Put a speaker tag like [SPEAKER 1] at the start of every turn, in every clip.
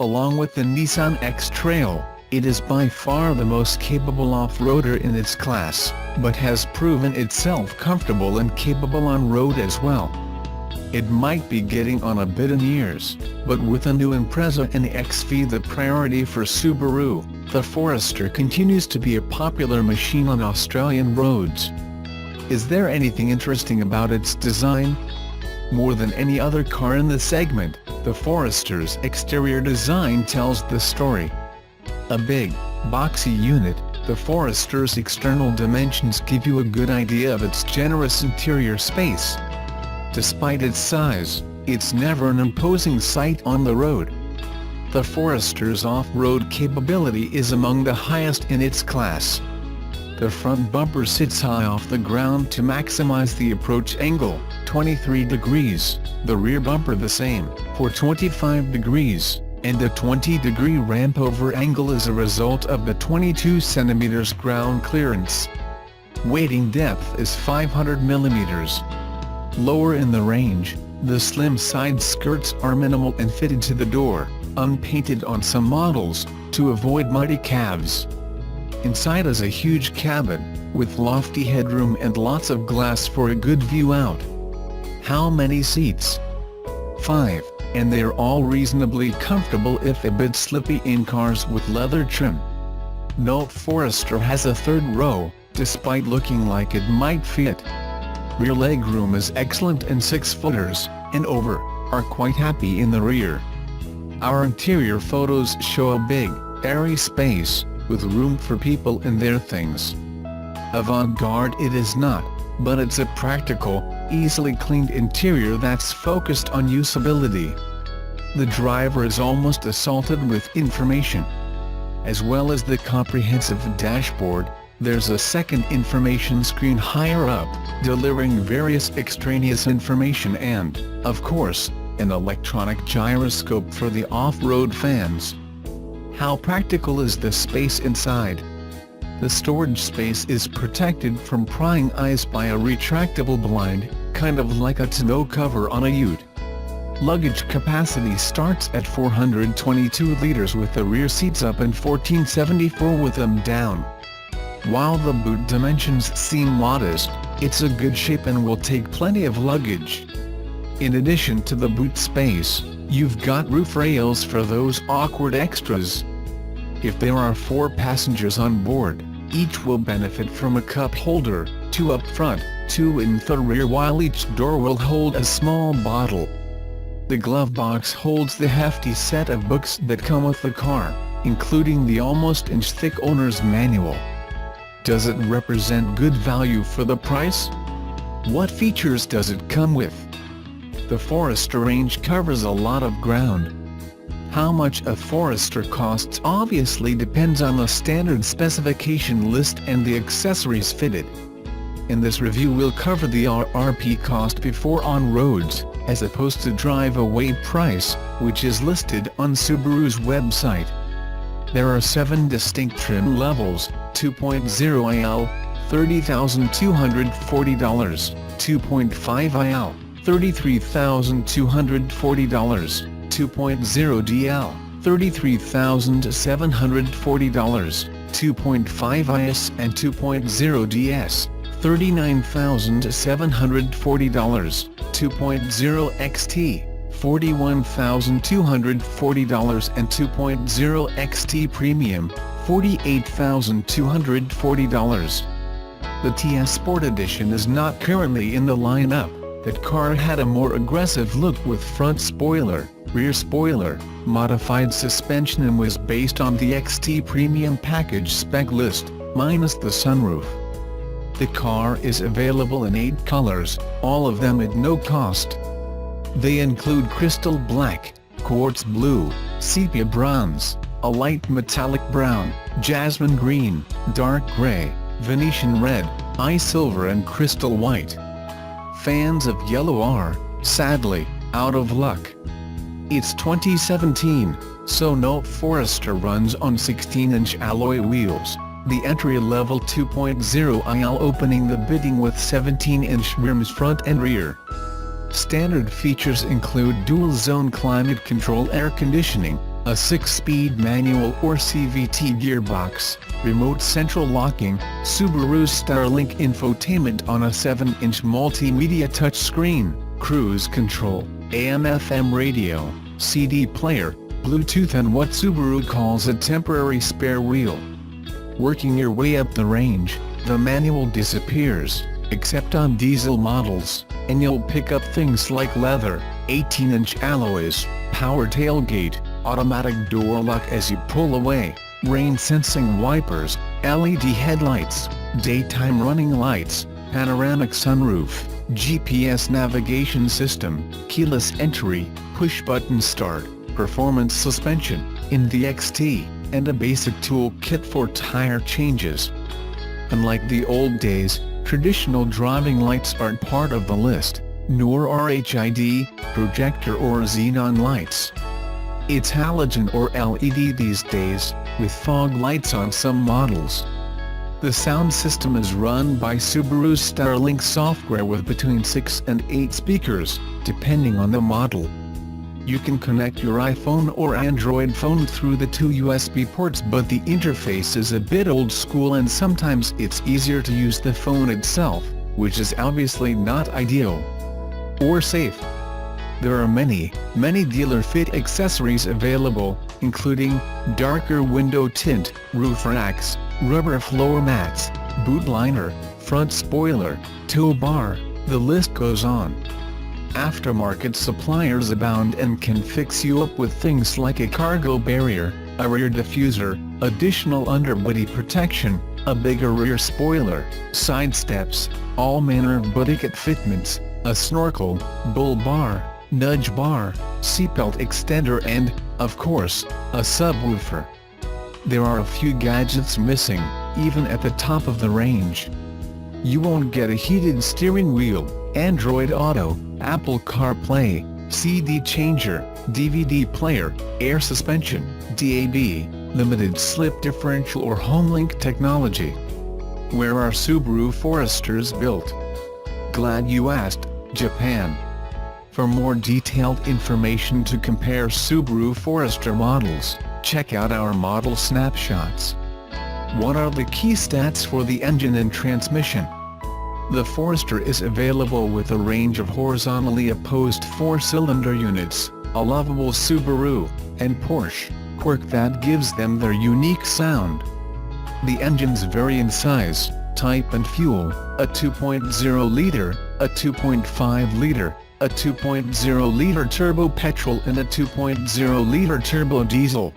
[SPEAKER 1] Along with the Nissan X-Trail, it is by far the most capable off-roader in its class, but has proven itself comfortable and capable on road as well. It might be getting on a bit in years, but with a new Impreza and the XV the priority for Subaru, the Forester continues to be a popular machine on Australian roads. Is there anything interesting about its design? More than any other car in the segment, the Forester's exterior design tells the story. A big, boxy unit, the Forester's external dimensions give you a good idea of its generous interior space. Despite its size, it's never an imposing sight on the road. The Forester's off-road capability is among the highest in its class. The front bumper sits high off the ground to maximize the approach angle, 23 degrees, the rear bumper the same, for 25 degrees, and the 20-degree ramp-over angle is a result of the 22 cm ground clearance. Wading depth is 500 mm. Lower in the range, the slim side skirts are minimal and fitted to the door, unpainted on some models, to avoid muddy calves. Inside is a huge cabin, with lofty headroom and lots of glass for a good view out. How many seats? 5, and they're all reasonably comfortable if a bit slippy in cars with leather trim. No Forester has a third row, despite looking like it might fit. Rear legroom is excellent and 6-footers, and over, are quite happy in the rear. Our interior photos show a big, airy space, with room for people and their things. Avant-garde it is not, but it's a practical, easily cleaned interior that's focused on usability. The driver is almost assaulted with information. As well as the comprehensive dashboard, there's a second information screen higher up, delivering various extraneous information and, of course, an electronic gyroscope for the off-road fans. How practical is the space inside? The storage space is protected from prying eyes by a retractable blind, kind of like a tonneau cover on a ute. Luggage capacity starts at 422 liters with the rear seats up and 1474 with them down. While the boot dimensions seem modest, it's a good shape and will take plenty of luggage. In addition to the boot space, you've got roof rails for those awkward extras. If there are 4 passengers on board, each will benefit from a cup holder, 2 up front, 2 in the rear, while each door will hold a small bottle. The glove box holds the hefty set of books that come with the car, including the almost inch-thick owner's manual. Does it represent good value for the price? What features does it come with? The Forester range covers a lot of ground. How much a Forester costs obviously depends on the standard specification list and the accessories fitted. In this review we'll cover the RRP cost before on roads, as opposed to drive-away price, which is listed on Subaru's website. There are 7 distinct trim levels: 2.0 IL, $30,240, 2.5 IL, $33,240, 2.0 DL, $33,740, 2.5 IS and 2.0 DS, $39,740, 2.0 XT, $41,240 and 2.0 XT Premium, $48,240. The TS Sport Edition is not currently in the lineup. That car had a more aggressive look with front spoiler, rear spoiler, modified suspension and was based on the XT Premium package spec list, minus the sunroof. The car is available in 8 colors, all of them at no cost. They include crystal black, quartz blue, sepia bronze, a light metallic brown, jasmine green, dark gray, Venetian red, ice silver and crystal white. Fans of yellow are, sadly, out of luck. It's 2017, so no Forester runs on 16-inch alloy wheels, the entry-level 2.0 IL opening the bidding with 17-inch rims front and rear. Standard features include dual-zone climate control air conditioning, A 6-speed manual or CVT gearbox, remote central locking, Subaru Starlink infotainment on a 7-inch multimedia touchscreen, cruise control, AM/FM radio, CD player, Bluetooth and what Subaru calls a temporary spare wheel. Working your way up the range, the manual disappears, except on diesel models, and you'll pick up things like leather, 18-inch alloys, power tailgate, automatic door lock as you pull away, rain-sensing wipers, LED headlights, daytime running lights, panoramic sunroof, GPS navigation system, keyless entry, push-button start, performance suspension, in the XT, and a basic tool kit for tire changes. Unlike the old days, traditional driving lights aren't part of the list, nor are HID, projector or xenon lights. It's halogen or LED these days, with fog lights on some models. The sound system is run by Subaru's Starlink software with between 6 and 8 speakers, depending on the model. You can connect your iPhone or Android phone through the 2 USB ports, but the interface is a bit old school and sometimes it's easier to use the phone itself, which is obviously not ideal or safe. There are many dealer-fit accessories available, including darker window tint, roof racks, rubber floor mats, boot liner, front spoiler, tow bar, the list goes on. Aftermarket suppliers abound and can fix you up with things like a cargo barrier, a rear diffuser, additional underbody protection, a bigger rear spoiler, side steps, all manner of body-kit fitments, a snorkel, bull bar, nudge bar, seatbelt extender and, of course, a subwoofer. There are a few gadgets missing, even at the top of the range. You won't get a heated steering wheel, Android Auto, Apple CarPlay, CD changer, DVD player, air suspension, DAB, limited slip differential or HomeLink technology. Where are Subaru Foresters built? Glad you asked, Japan. For more detailed information to compare Subaru Forester models, check out our model snapshots. What are the key stats for the engine and transmission? The Forester is available with a range of horizontally opposed 4-cylinder units, a lovable Subaru and Porsche quirk that gives them their unique sound. The engines vary in size, type and fuel, a 2.0-liter, a 2.5-liter, a 2.0-liter turbo petrol and a 2.0-liter turbo diesel.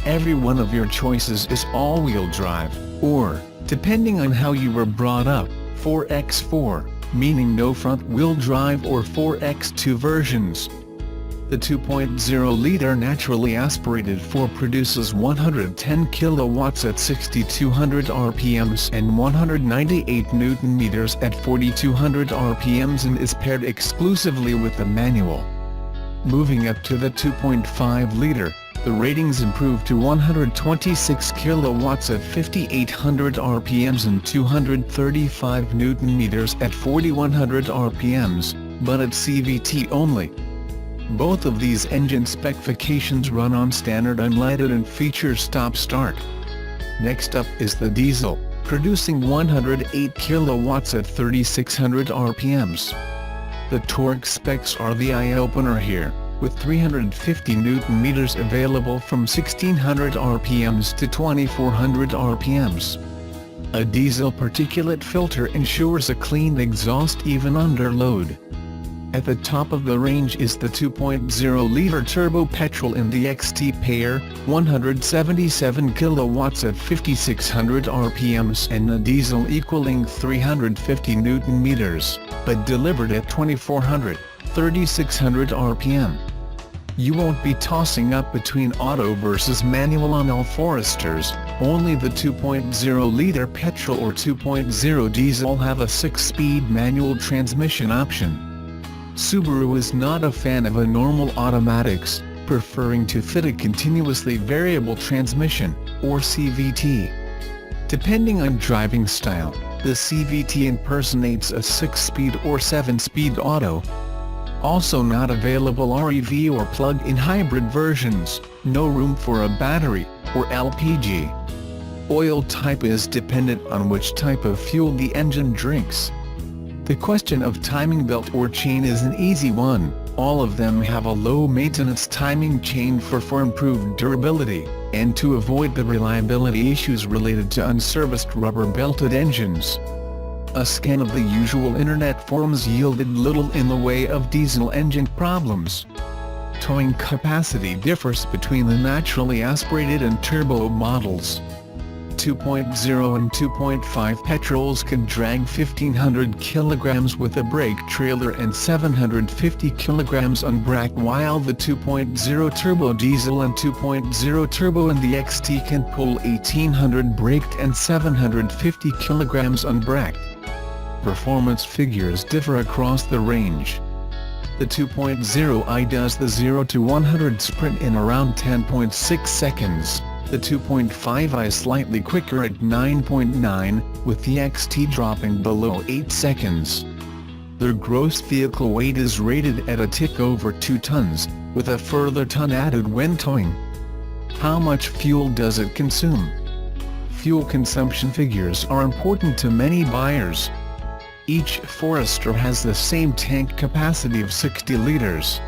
[SPEAKER 1] Every one of your choices is all-wheel drive, or, depending on how you were brought up, 4x4, meaning no front-wheel drive or 4x2 versions. The 2.0-liter naturally aspirated 4 produces 110 kilowatts at 6,200 RPMs and 198 Nm at 4,200 RPMs and is paired exclusively with the manual. Moving up to the 2.5-liter, the ratings improve to 126 kilowatts at 5,800 RPMs and 235 Nm at 4,100 RPMs, but at CVT only. Both of these engine specifications run on standard unleaded and feature stop-start. Next up is the diesel, producing 108 kilowatts at 3,600 RPMs. The torque specs are the eye-opener here, with 350 Nm available from 1,600 RPMs to 2,400 RPMs. A diesel particulate filter ensures a clean exhaust even under load. At the top of the range is the 2.0-liter turbo petrol in the XT pair, 177 kilowatts at 5,600 RPMs and a diesel equaling 350 Nm, but delivered at 2,400, 3,600 RPM. You won't be tossing up between auto versus manual on all Foresters, only the 2.0-liter petrol or 2.0 diesel have a 6-speed manual transmission option. Subaru is not a fan of a normal automatics, preferring to fit a continuously variable transmission, or CVT. Depending on driving style, the CVT impersonates a 6-speed or 7-speed auto. Also not available are EV or plug-in hybrid versions, no room for a battery, or LPG. Oil type is dependent on which type of fuel the engine drinks. The question of timing belt or chain is an easy one. All of them have a low-maintenance timing chain for improved durability, and to avoid the reliability issues related to unserviced rubber-belted engines. A scan of the usual internet forums yielded little in the way of diesel engine problems. Towing capacity differs between the naturally aspirated and turbo models. 2.0 and 2.5 petrols can drag 1,500 kilograms with a brake trailer and 750 kilograms unbraked, while the 2.0 turbo diesel and 2.0 turbo in the XT can pull 1,800 braked and 750 kilograms unbraked. Performance figures differ across the range. The 2.0i does the 0 to 100 sprint in around 10.6 seconds. The 2.5i is slightly quicker at 9.9, with the XT dropping below 8 seconds. Their gross vehicle weight is rated at a tick over 2 tons, with a further ton added when towing. How much fuel does it consume? Fuel consumption figures are important to many buyers. Each Forester has the same tank capacity of 60 liters.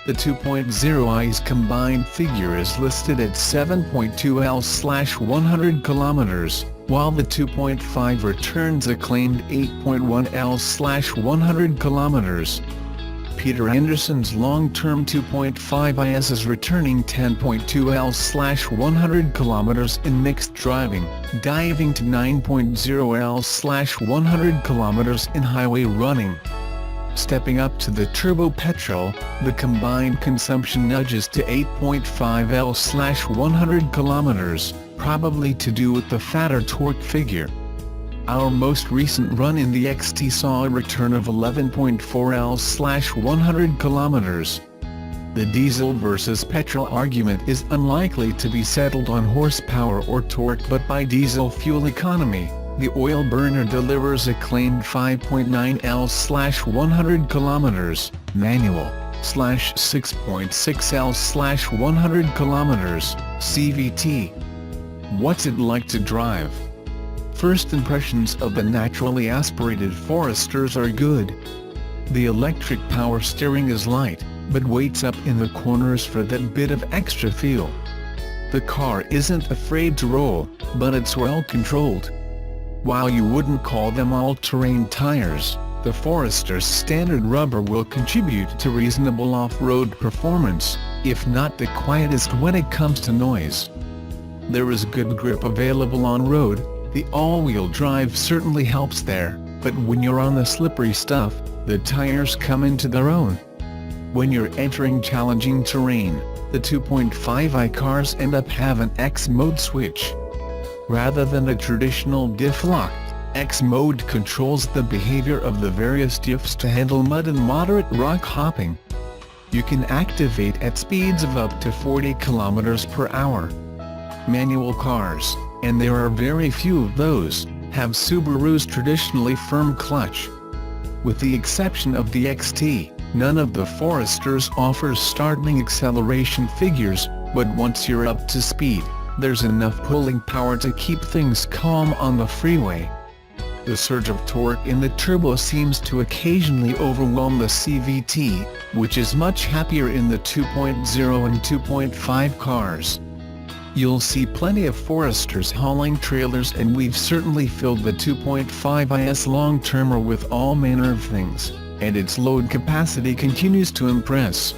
[SPEAKER 1] The 2.0i's combined figure is listed at 7.2 L/100 km, while the 2.5 returns a claimed 8.1 L/100 km. Peter Anderson's long-term 2.5is is returning 10.2 L/100 km in mixed driving, diving to 9.0 L/100 km in highway running. Stepping up to the turbo petrol, the combined consumption nudges to 8.5 L/100 km, probably to do with the fatter torque figure. Our most recent run in the XT saw a return of 11.4 L/100 km. The diesel versus petrol argument is unlikely to be settled on horsepower or torque but by diesel fuel economy. The oil burner delivers a claimed 5.9 L/100 km, manual, /6.6 L/100 km, CVT. What's it like to drive? First impressions of the naturally aspirated Foresters are good. The electric power steering is light, but waits up in the corners for that bit of extra feel. The car isn't afraid to roll, but it's well controlled. While you wouldn't call them all-terrain tires, the Forester's standard rubber will contribute to reasonable off-road performance, if not the quietest when it comes to noise. There is good grip available on road. The all-wheel drive certainly helps there, but when you're on the slippery stuff, the tires come into their own. When you're entering challenging terrain, the 2.5i cars end up having an X-mode switch. Rather than a traditional diff lock, X-mode controls the behavior of the various diffs to handle mud and moderate rock hopping. You can activate at speeds of up to 40 km per hour. Manual cars, and there are very few of those, have Subaru's traditionally firm clutch. With the exception of the XT, none of the Foresters offers startling acceleration figures, but once you're up to speed, there's enough pulling power to keep things calm on the freeway. The surge of torque in the turbo seems to occasionally overwhelm the CVT, which is much happier in the 2.0 and 2.5 cars. You'll see plenty of Foresters hauling trailers, and we've certainly filled the 2.5i's long-termer with all manner of things, and its load capacity continues to impress.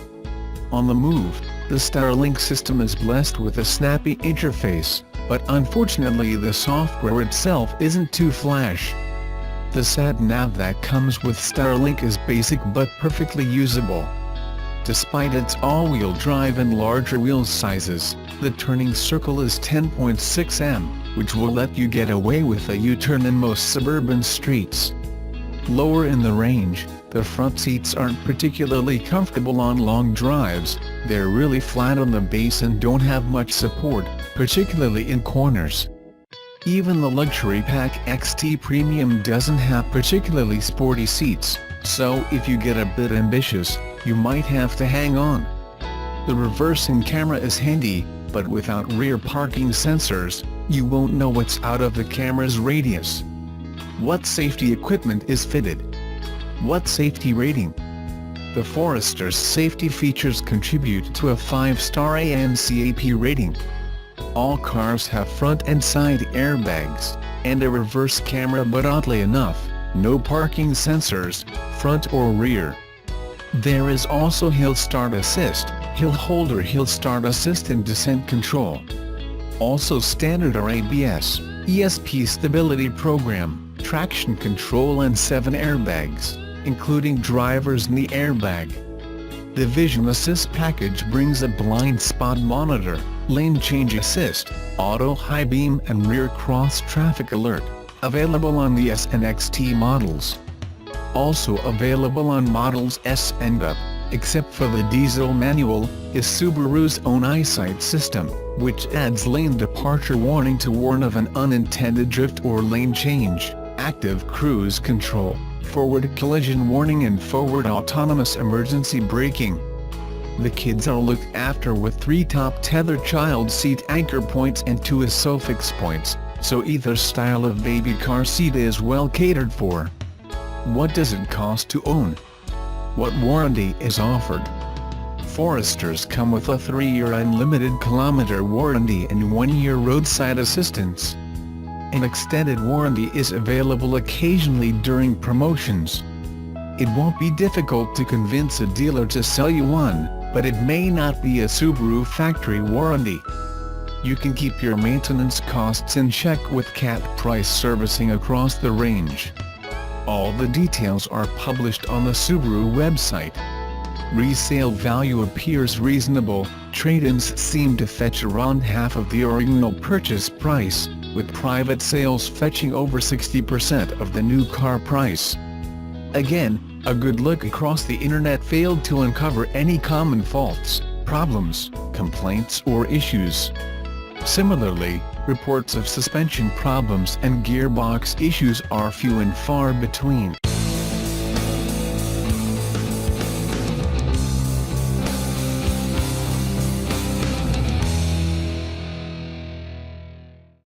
[SPEAKER 1] On the move, the Starlink system is blessed with a snappy interface, but unfortunately the software itself isn't too flash. The sat-nav that comes with Starlink is basic but perfectly usable. Despite its all-wheel drive and larger wheel sizes, the turning circle is 10.6 m, which will let you get away with a U-turn in most suburban streets. Lower in the range, the front seats aren't particularly comfortable on long drives. They're really flat on the base and don't have much support, particularly in corners. Even the Luxury Pack XT Premium doesn't have particularly sporty seats, So if you get a bit ambitious, you might have to hang on. The reversing camera is handy, but without rear parking sensors, you won't know what's out of the camera's radius. What safety equipment is fitted? What safety rating? The Forester's safety features contribute to a 5-star ANCAP rating. All cars have front and side airbags, and a reverse camera, but oddly enough, no parking sensors, front or rear. There is also hill start assist, hill holder, hill start assist and descent control. Also standard are ABS, ESP stability program, traction control and 7 airbags, including driver's knee airbag. The Vision Assist package brings a blind spot monitor, lane change assist, auto high beam and rear cross traffic alert, available on the S and XT models. Also available on models S and up, except for the diesel manual, is Subaru's own eyesight system, which adds lane departure warning to warn of an unintended drift or lane change, active cruise control, forward collision warning and forward autonomous emergency braking. The kids are looked after with 3 top tether child seat anchor points and 2 ISOFIX points, so either style of baby car seat is well catered for. What does it cost to own? What warranty is offered? Foresters come with a 3-year unlimited kilometer warranty and 1-year roadside assistance. An extended warranty is available occasionally during promotions. It won't be difficult to convince a dealer to sell you one, but it may not be a Subaru factory warranty. You can keep your maintenance costs in check with CAT price servicing across the range. All the details are published on the Subaru website. Resale value appears reasonable, trade-ins seem to fetch around half of the original purchase price, with private sales fetching over 60% of the new car price. Again, a good look across the internet failed to uncover any common faults, problems, complaints or issues. Similarly, reports of suspension problems and gearbox issues are few and far between.